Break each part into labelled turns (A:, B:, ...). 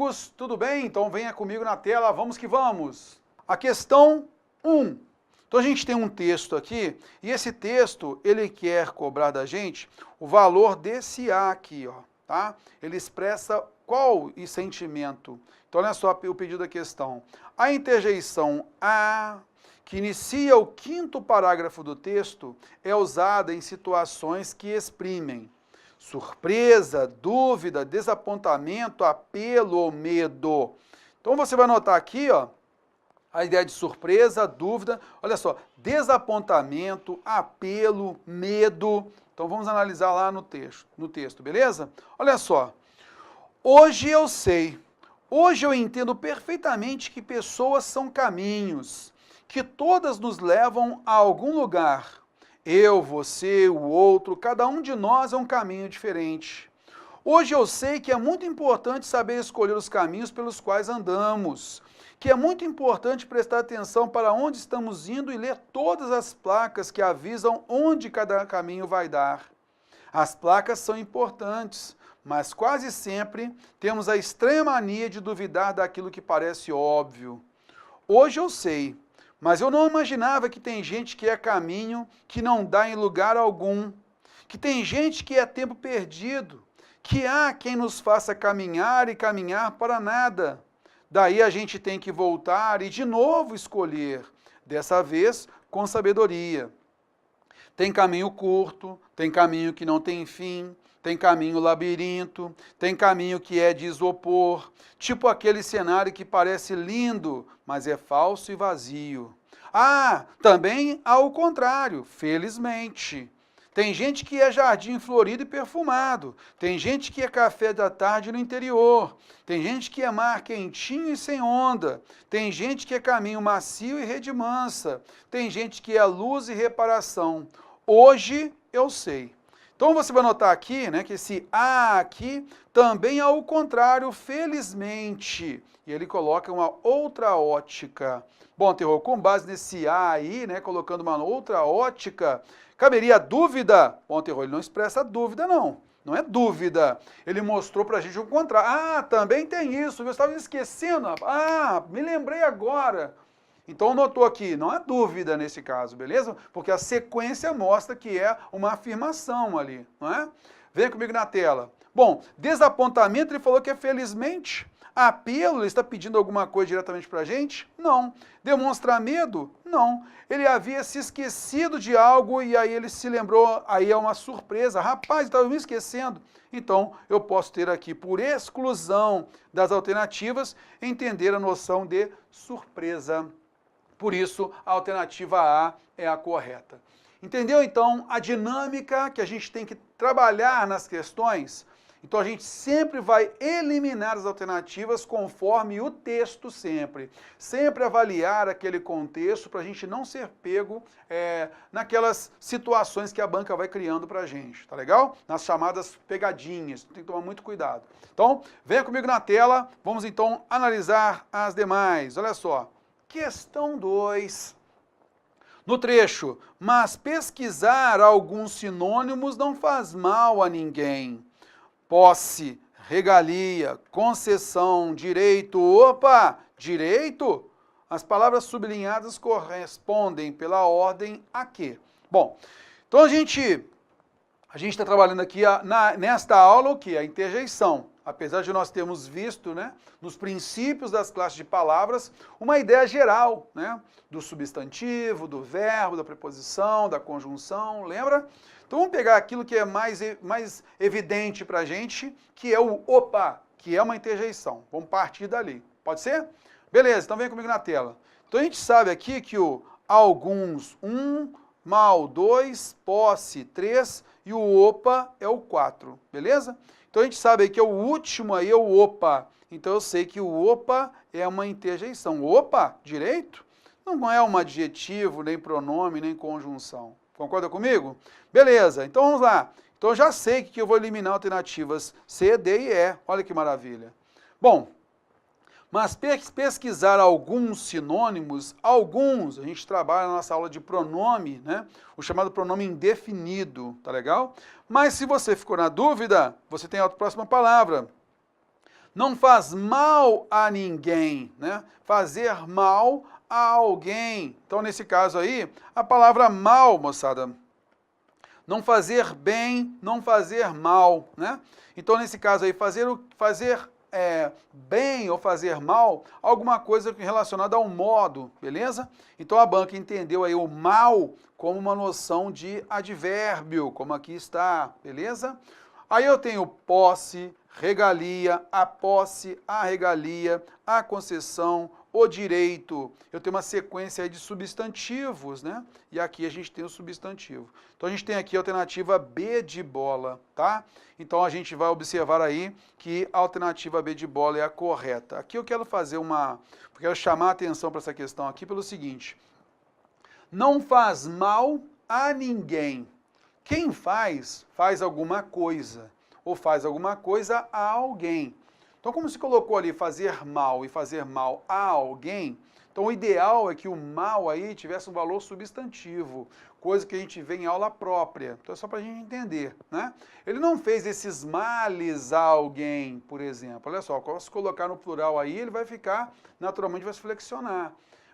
A: amigos, tudo bem? Então venha comigo na tela, vamos que vamos. A questão 1. Então a gente tem um texto aqui, e esse texto, ele quer cobrar da gente o valor desse A aqui, ó, tá? Ele expressa qual e sentimento. Então olha só o pedido da questão. A interjeição A, que inicia o 5º parágrafo do texto, é usada em situações que exprimem surpresa, dúvida, desapontamento, apelo ou medo. Então você vai notar aqui, ó, a ideia de surpresa, dúvida, olha só, desapontamento, apelo, medo. Então vamos analisar lá no texto, beleza? Olha só, hoje eu sei, hoje eu entendo perfeitamente que pessoas são caminhos, que todas nos levam a algum lugar. Eu, você, o outro, cada um de nós é um caminho diferente. Hoje eu sei que é muito importante saber escolher os caminhos pelos quais andamos, que é muito importante prestar atenção para onde estamos indo e ler todas as placas que avisam onde cada caminho vai dar. As placas são importantes, mas quase sempre temos a estranha mania de duvidar daquilo que parece óbvio. Hoje eu sei, mas eu não imaginava que tem gente que é caminho que não dá em lugar algum, que tem gente que é tempo perdido, que há quem nos faça caminhar e caminhar para nada. Daí a gente tem que voltar e de novo escolher, dessa vez com sabedoria. Tem caminho curto, tem caminho que não tem fim, tem caminho labirinto, tem caminho que é de isopor, tipo aquele cenário que parece lindo, mas é falso e vazio. Ah, também há o contrário, felizmente. Tem gente que é jardim florido e perfumado, tem gente que é café da tarde no interior, tem gente que é mar quentinho e sem onda, tem gente que é caminho macio e rede mansa, tem gente que é luz e reparação. Hoje eu sei. Então você vai notar aqui, né, que esse A aqui também é o contrário, felizmente. E ele coloca uma outra ótica. Bom, terror, com base nesse A aí, né, colocando uma outra ótica, caberia dúvida? Bom, terror, ele não expressa dúvida, não. Não é dúvida. Ele mostrou pra gente o contrário. Ah, também tem isso. Eu estava esquecendo. Ah, me lembrei agora. Então notou aqui, não é dúvida nesse caso, beleza? Porque a sequência mostra que é uma afirmação ali, não é? Vem comigo na tela. Bom, desapontamento, ele falou que é felizmente. Apelo, ele está pedindo alguma coisa diretamente para a gente? Não. Demonstrar medo? Não. Ele havia se esquecido de algo e aí ele se lembrou, aí é uma surpresa. Rapaz, estava me esquecendo. Então, eu posso ter aqui, por exclusão das alternativas, entender a noção de surpresa. Por isso, a alternativa A é a correta. Entendeu, então, a dinâmica que a gente tem que trabalhar nas questões? Então, a gente sempre vai eliminar as alternativas conforme o texto sempre. Sempre avaliar aquele contexto para a gente não ser pego naquelas situações que a banca vai criando para a gente, tá legal? Nas chamadas pegadinhas, tem que tomar muito cuidado. Então, venha comigo na tela, vamos então analisar as demais. Olha só. Questão 2. No trecho, mas pesquisar alguns sinônimos não faz mal a ninguém. Posse, regalia, concessão, direito. Opa, direito? As palavras sublinhadas correspondem pela ordem a quê? Bom, então a gente está trabalhando aqui nesta aula o que? A interjeição. Apesar de nós termos visto, né, nos princípios das classes de palavras, uma ideia geral, né, do substantivo, do verbo, da preposição, da conjunção, lembra? Então vamos pegar aquilo que é mais evidente para a gente, que é o opa, que é uma interjeição. Vamos partir dali. Pode ser? Beleza, então vem comigo na tela. Então a gente sabe aqui que o alguns, 1, mal, 2, posse, 3 e o opa é o 4, beleza? Então a gente sabe aí que o último aí é o opa. Então eu sei que o opa é uma interjeição. Opa, direito? Não é um adjetivo, nem pronome, nem conjunção. Concorda comigo? Beleza, então vamos lá. Então eu já sei que eu vou eliminar alternativas C, D e E. Olha que maravilha. Bom, mas pesquisar alguns sinônimos, a gente trabalha na nossa aula de pronome, né? O chamado pronome indefinido, tá legal? Mas se você ficou na dúvida, você tem a próxima palavra. Não faz mal a ninguém, né? Fazer mal a alguém. Então, nesse caso aí, a palavra mal, moçada, não fazer bem, não fazer mal, né? Então, nesse caso aí, fazer bem ou fazer mal, alguma coisa relacionada ao modo, beleza? Então, a banca entendeu aí o mal como uma noção de advérbio, como aqui está, beleza? Aí eu tenho posse, regalia, a posse, a regalia, a concessão, o direito. Eu tenho uma sequência aí de substantivos, né? E aqui a gente tem o substantivo. Então a gente tem aqui a alternativa B de bola, tá? Então a gente vai observar aí que a alternativa B de bola é a correta. Aqui eu quero quero chamar a atenção para essa questão aqui pelo seguinte: não faz mal a ninguém. Quem faz alguma coisa, ou faz alguma coisa a alguém. Então, como se colocou ali fazer mal e fazer mal a alguém, então o ideal é que o mal aí tivesse um valor substantivo, coisa que a gente vê em aula própria. Então é só para a gente entender, né? Ele não fez esses males a alguém, por exemplo. Olha só, se colocar no plural aí, ele vai ficar, naturalmente vai se flexionar.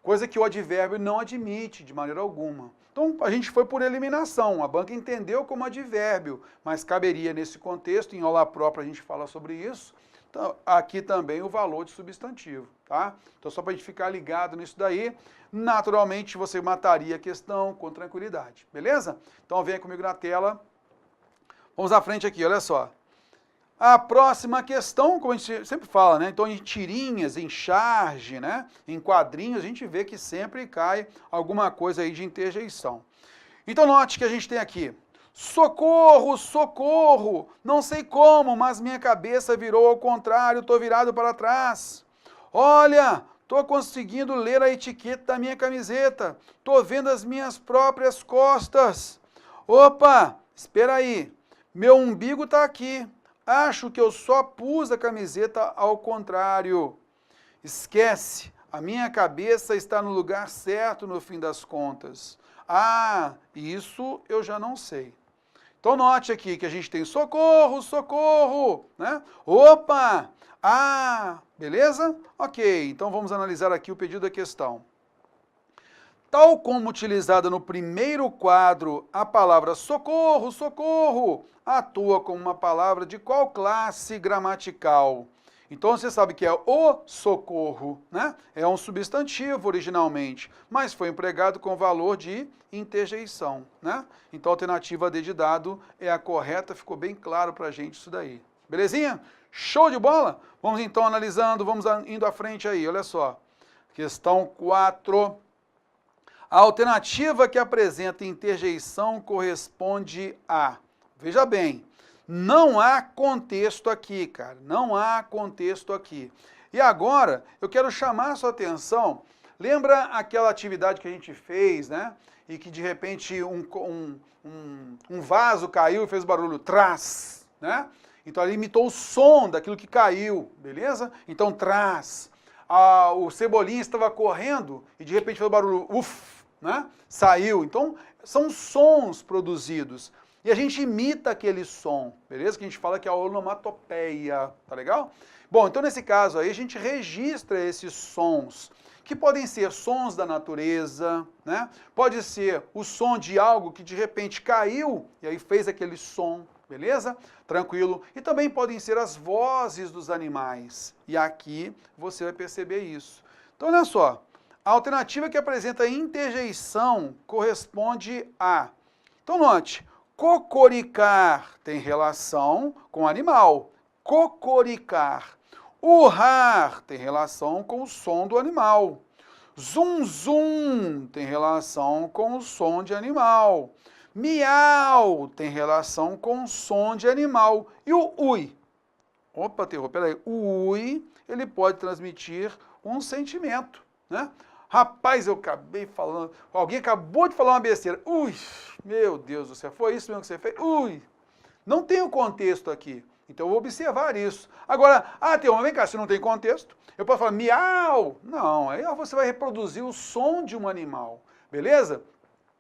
A: Coisa que o advérbio não admite de maneira alguma. Então, a gente foi por eliminação, a banca entendeu como advérbio, mas caberia nesse contexto, em aula própria a gente fala sobre isso, então, aqui também o valor de substantivo, tá? Então, só para a gente ficar ligado nisso daí, naturalmente você mataria a questão com tranquilidade, beleza? Então, venha comigo na tela, vamos à frente aqui, olha só. A próxima questão, como a gente sempre fala, né? Então, em tirinhas, em charge, né? Em quadrinhos, a gente vê que sempre cai alguma coisa aí de interjeição. Então, note que a gente tem aqui: socorro, socorro, não sei como, mas minha cabeça virou ao contrário, estou virado para trás. Olha, estou conseguindo ler a etiqueta da minha camiseta, estou vendo as minhas próprias costas. Opa, espera aí, meu umbigo está aqui. Acho que eu só pus a camiseta ao contrário. Esquece, a minha cabeça está no lugar certo no fim das contas. Ah, isso eu já não sei. Então note aqui que a gente tem socorro, socorro, né? Opa! Ah, beleza? Ok, então vamos analisar aqui o pedido da questão. Tal como utilizada no primeiro quadro, a palavra socorro, socorro, atua como uma palavra de qual classe gramatical? Então você sabe que é o socorro, né? É um substantivo originalmente, mas foi empregado com valor de interjeição, né? Então a alternativa D de dado é a correta, ficou bem claro para a gente isso daí. Belezinha? Show de bola? Vamos então analisando, vamos indo à frente aí, olha só. Questão 4. A alternativa que apresenta interjeição corresponde a... Veja bem, não há contexto aqui, cara. Não há contexto aqui. E agora, eu quero chamar a sua atenção. Lembra aquela atividade que a gente fez, né? E que de repente um vaso caiu e fez barulho trás, né? Então ele imitou o som daquilo que caiu, beleza? Então trás. O Cebolinha estava correndo e de repente fez barulho uf, né? Saiu. Então são sons produzidos. E a gente imita aquele som, beleza? Que a gente fala que é a onomatopeia, tá legal? Bom, então nesse caso aí a gente registra esses sons, que podem ser sons da natureza, né? Pode ser o som de algo que de repente caiu e aí fez aquele som, beleza? Tranquilo. E também podem ser as vozes dos animais. E aqui você vai perceber isso. Então olha só, a alternativa que apresenta interjeição corresponde a... Então note, cocoricar tem relação com animal. Cocoricar. Urrar tem relação com o som do animal. Zum, zum tem relação com o som de animal. Miau tem relação com o som de animal. E o ui? Opa, terror, peraí. O ui, ele pode transmitir um sentimento, né? Rapaz, eu acabei falando, alguém acabou de falar uma besteira. Ui, meu Deus do céu, foi isso mesmo que você fez? Ui, não tem o contexto aqui. Então eu vou observar isso. Agora, Teoma, vem cá, se não tem contexto, eu posso falar miau. Não, aí você vai reproduzir o som de um animal, beleza?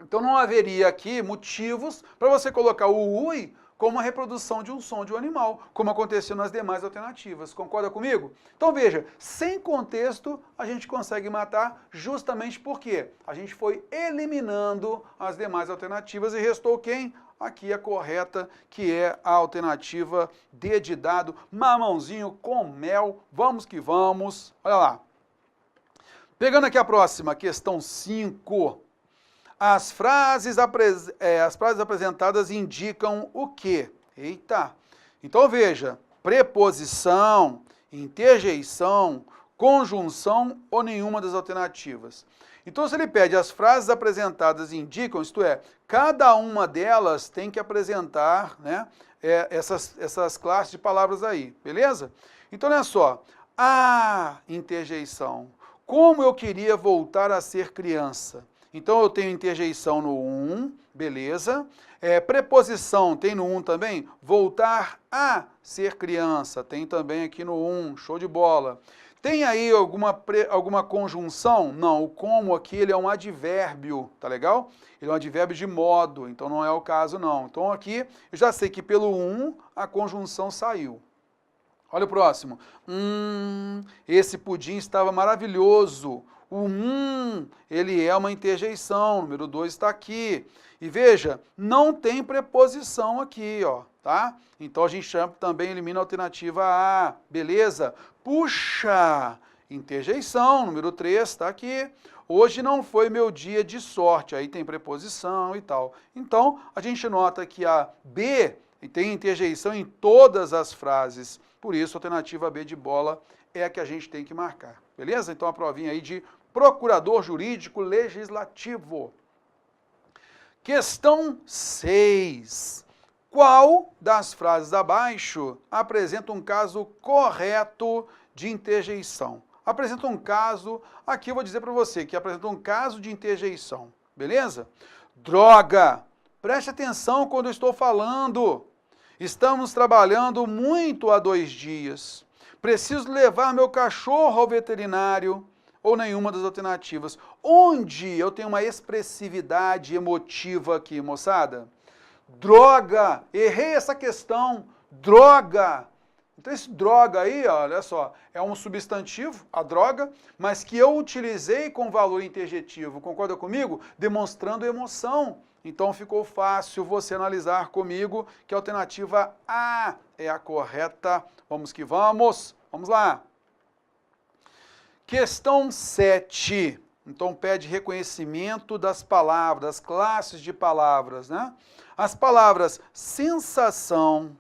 A: Então não haveria aqui motivos para você colocar o ui como a reprodução de um som de um animal, como aconteceu nas demais alternativas. Concorda comigo? Então veja, sem contexto a gente consegue matar justamente porque a gente foi eliminando as demais alternativas e restou quem? Aqui a correta, que é a alternativa D de dado, mamãozinho com mel. Vamos que vamos. Olha lá. Pegando aqui a próxima, questão 5. As frases apresentadas indicam o quê? Eita! Então veja, preposição, interjeição, conjunção ou nenhuma das alternativas. Então se ele pede as frases apresentadas indicam, isto é, cada uma delas tem que apresentar, né, essas classes de palavras aí, beleza? Então olha só, a interjeição, como eu queria voltar a ser criança. Então eu tenho interjeição no 1, beleza. Preposição tem no 1 também, voltar a ser criança, tem também aqui no 1, show de bola. Tem aí alguma conjunção? Não, o como aqui ele é um advérbio, tá legal? Ele é um advérbio de modo, então não é o caso não. Então aqui eu já sei que pelo 1 a conjunção saiu. Olha o próximo. Esse pudim estava maravilhoso. O ele é uma interjeição, o número 2 está aqui. E veja, não tem preposição aqui, ó, tá? Então a gente também elimina a alternativa A, beleza? Puxa, interjeição, número 3 está aqui. Hoje não foi meu dia de sorte, aí tem preposição e tal. Então a gente nota que a B tem interjeição em todas as frases. Por isso a alternativa B de bola é a que a gente tem que marcar, beleza? Então a provinha aí de procurador jurídico legislativo. Questão 6. Qual das frases abaixo apresenta um caso correto de interjeição? Apresenta um caso, aqui eu vou dizer para você que apresenta um caso de interjeição, beleza? Droga! Preste atenção quando eu estou falando. Estamos trabalhando muito há 2 dias. Preciso levar meu cachorro ao veterinário. Ou nenhuma das alternativas. Onde eu tenho uma expressividade emotiva aqui, moçada? Droga! Errei essa questão. Droga! Então esse droga aí, olha só, é um substantivo, a droga, mas que eu utilizei com valor interjetivo, concorda comigo? Demonstrando emoção. Então ficou fácil você analisar comigo que a alternativa A é a correta. Vamos que vamos. Vamos lá. Questão 7. Então pede reconhecimento das palavras, das classes de palavras, né? As palavras sensação,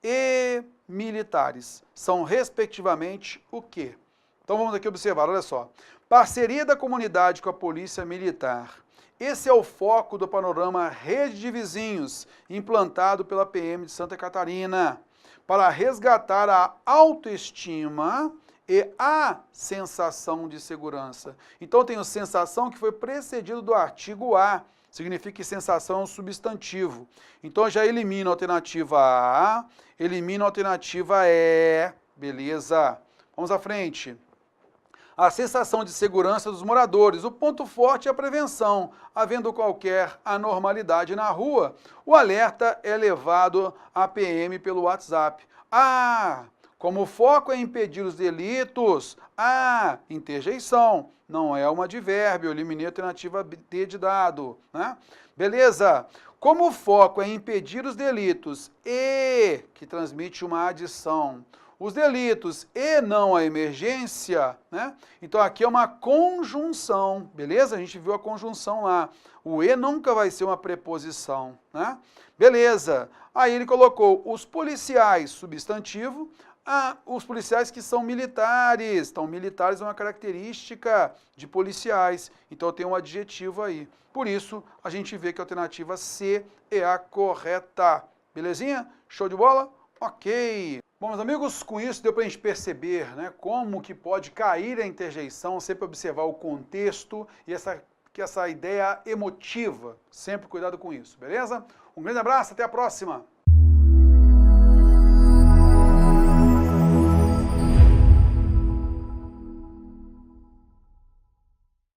A: e militares são respectivamente o quê? Então vamos aqui observar, olha só. Parceria da comunidade com a polícia militar. Esse é o foco do panorama Rede de Vizinhos, implantado pela PM de Santa Catarina, para resgatar a autoestima e a sensação de segurança. Então tem a sensação que foi precedido do artigo A, significa que sensação é um substantivo. Então já elimina a alternativa A, elimina a alternativa E, beleza? Vamos à frente. A sensação de segurança dos moradores. O ponto forte é a prevenção. Havendo qualquer anormalidade na rua, o alerta é levado à PM pelo WhatsApp. Como o foco é impedir os delitos, interjeição, não é um advérbio, eliminei a alternativa D de dado, né? Beleza? Como o foco é impedir os delitos e, que transmite uma adição, os delitos e não a emergência, né? Então aqui é uma conjunção, beleza? A gente viu a conjunção lá. O e nunca vai ser uma preposição, né? Beleza. Aí ele colocou os policiais, substantivo, os policiais que são militares. Então, militares é uma característica de policiais. Então, tem um adjetivo aí. Por isso, a gente vê que a alternativa C é a correta. Belezinha? Show de bola? Ok. Bom, meus amigos, com isso deu para a gente perceber, né, como que pode cair a interjeição, sempre observar o contexto e essa ideia emotiva. Sempre cuidado com isso, beleza? Um grande abraço, até a próxima!